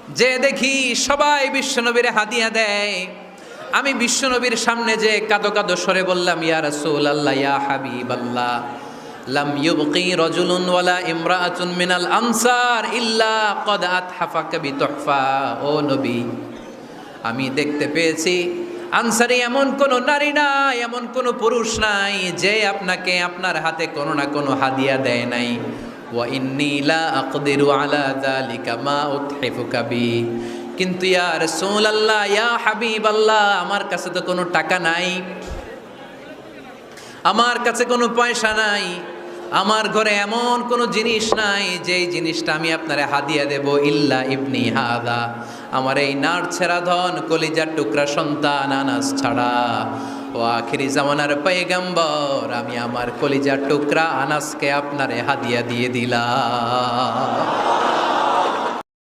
যে দেখি সবাই বিশ্বনবীর হাদিয়া দেয়, আমি বিশ্বনবীর সামনে যে কাঁদো কাঁদো সরে বললাম, ইয়া রাসূলুল্লাহ, ইয়া হাবিবাল্লাহ, লাম ইউবকি রাজুলুন ওয়ালা ইমরাআতুন মিনাল আনসার ইল্লা ক্বাদ আতহাফাকা বিতুহফা। ও নবী, আমি দেখতে পেয়েছি আনসারী এমন কোন নারী নাই, এমন কোন পুরুষ নাই যে আপনাকে আপনার হাতে কোনো না কোনো হাদিয়া দেয় নাই। ওয়া ইন্নী লা আকদিরু আলা যালিকা মা উতহিফুকা বি। কিন্তু ইয়া রাসূলুল্লাহ, ইয়া হাবিবাল্লাহ, আমার কাছে তো কোনো টাকা নাই, আমার কাছে কোনো পয়সা নাই, আমার ঘরে এমন কোনো জিনিস নাই যেই জিনিসটা আমি আপনারে হাদিয়া দেব, ইল্লা ইবনি হাদা, আমার এই নার ছেঁড়া ধন কলিজার টুকরা সন্তান আনাস ছাড়া। ও আখিরি জামানার পয়গম্বর, আমি আমার কলিজার টুকরা আনাসকে আপনারে হাদিয়া দিয়ে দিলাম।